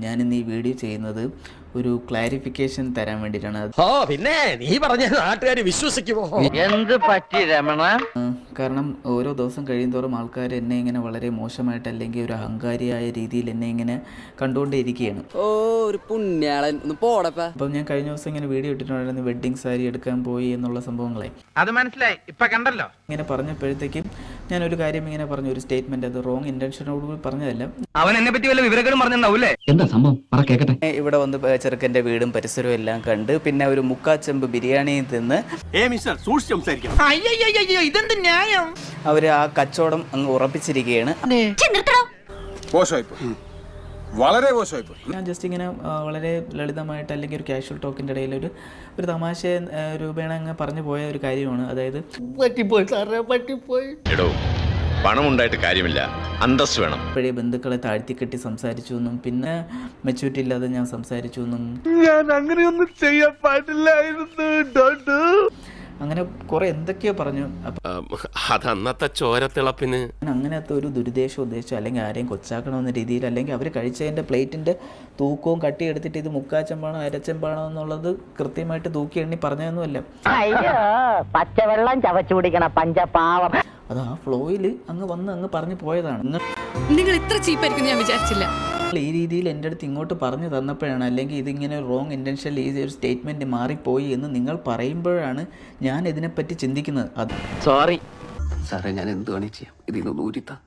ഞാനിന്ന് ഈ വീഡിയോ ചെയ്യുന്നത് ഒരു ക്ലാരിഫിക്കേഷൻ തരാൻ വേണ്ടിയിട്ടാണ്. പിന്നെ നീ പറഞ്ഞ നാട്ടുകാർ വിശ്വസിക്കുമോ? എന്ത് പറ്റി രമണ? കാരണം ഓരോ ദിവസം കഴിയുന്തോറും ആൾക്കാർ എന്നെ ഇങ്ങനെ വളരെ മോശമായിട്ട് അല്ലെങ്കിൽ ഒരു അഹങ്കാരിയായ രീതിയിൽ എന്നെ ഇങ്ങനെ കണ്ടുകൊണ്ടേയിരിക്കുകയാണ്. ഒരു പുണ്യാളൻ ഒന്ന് പോടപ്പാ. അപ്പം ഞാൻ കഴിഞ്ഞ ദിവസം ഇങ്ങനെ വീഡിയോ ഇട്ടിട്ടുണ്ടായിരുന്നു, വെഡ്ഡിങ് സാരി എടുക്കാൻ പോയി എന്നുള്ള സംഭവങ്ങളെ. അത് മനസ്സിലായി, ഇപ്പൊ കണ്ടല്ലോ. ഇങ്ങനെ പറഞ്ഞപ്പോഴത്തേക്കും ഞാനൊരു കാര്യം ഇങ്ങനെ പറഞ്ഞു, ഒരു സ്റ്റേറ്റ്മെന്റ്, അത് റോങ് ഇന്റൻഷനോട് പറഞ്ഞതല്ല. അവൻ എന്നെ പറ്റി വല്ല വിവരങ്ങളും പറഞ്ഞിട്ടുണ്ടാവൂലേ? എന്താ സംഭവം പറ കേക്കട്ടെ. ഇവിടെ വന്ന് ചെറുക്കൻ്റെ വീടും പരിസരവും എല്ലാം കണ്ട് പിന്നെ ഒരു മുക്കാച്ചെമ്പ് ബിരിയാണി തിന്ന് ഇതെന്ത് ന്യായം? അവർ ആ കച്ചവടം അങ്ങ് ഉറപ്പിച്ചിരിക്കുകയാണ്. വളരെ മോശമായിപ്പോയി. ഞാൻ ജസ്റ്റ് ഇങ്ങനെ വളരെ ലളിതമായിട്ട് അല്ലെങ്കിൽ ഒരു കാഷ്വൽ ടോക്കിൻ്റെ ഇടയിൽ ഒരു തമാശ രൂപേണ അങ്ങ് പറഞ്ഞു പോയ ഒരു കാര്യമാണ്. അതായത് പറ്റിപ്പോയി സാറേ, പറ്റിപ്പോയി. പണം ഉണ്ടായിട്ട് കാര്യമില്ല, അന്തസ് വേണം. ഇപ്പോഴേ ബന്ധുക്കളെ താഴ്ത്തിക്കെട്ടി സംസാരിച്ചു എന്നും പിന്നെ മെച്യൂരിറ്റി ഇല്ലാതെ ഞാൻ സംസാരിച്ചു എന്നും ഞാൻ അങ്ങനെയൊന്നും ചെയ്യാൻ പാടില്ലായിരുന്നു. അങ്ങനെ കുറെ എന്തൊക്കെയോ പറഞ്ഞു. അതന്നത്തെ ചോരത്തിളപ്പിന് അങ്ങനത്തെ ഒരു ദുരുദ്ദേശം ഉദ്ദേശിച്ചോ അല്ലെങ്കിൽ ആരെയും കൊച്ചാക്കണമെന്ന രീതിയിൽ, അല്ലെങ്കിൽ അവർ കഴിച്ചതിൻ്റെ പ്ലേറ്റിൻ്റെ തൂക്കവും കട്ടിയെടുത്തിട്ട് ഇത് മുക്കാച്ചെമ്പാണോ അരച്ചെമ്പാണോ എന്നുള്ളത് കൃത്യമായിട്ട് തൂക്കി എണ്ണി പറഞ്ഞതൊന്നുമല്ല. പച്ചവെള്ളം ചവച്ചു കുടിക്കണ പഞ്ചപാവം. അത് ആ ഫ്ലോയിൽ അങ്ങ് വന്ന് അങ്ങ് പറഞ്ഞു പോയതാണ്. നിങ്ങൾ ഇത്ര ചീപ്പായിരിക്കും ഞാൻ വിചാരിച്ചില്ല. ഈ രീതിയിൽ എൻ്റെ അടുത്ത് ഇങ്ങോട്ട് പറഞ്ഞു തന്നപ്പോഴാണ്, അല്ലെങ്കിൽ ഇതിങ്ങനെ റോങ് ഇൻറ്റൻഷനിൽ ഈ ഒരു സ്റ്റേറ്റ്മെൻറ്റ് മാറിപ്പോയി എന്ന് നിങ്ങൾ പറയുമ്പോഴാണ് ഞാൻ ഇതിനെപ്പറ്റി ചിന്തിക്കുന്നത്. അത് സോറി സാറേ, ഞാൻ എന്ത് വേണേ ചെയ്യാം, ഇതിൽ നിന്ന് ഊരിത്താ.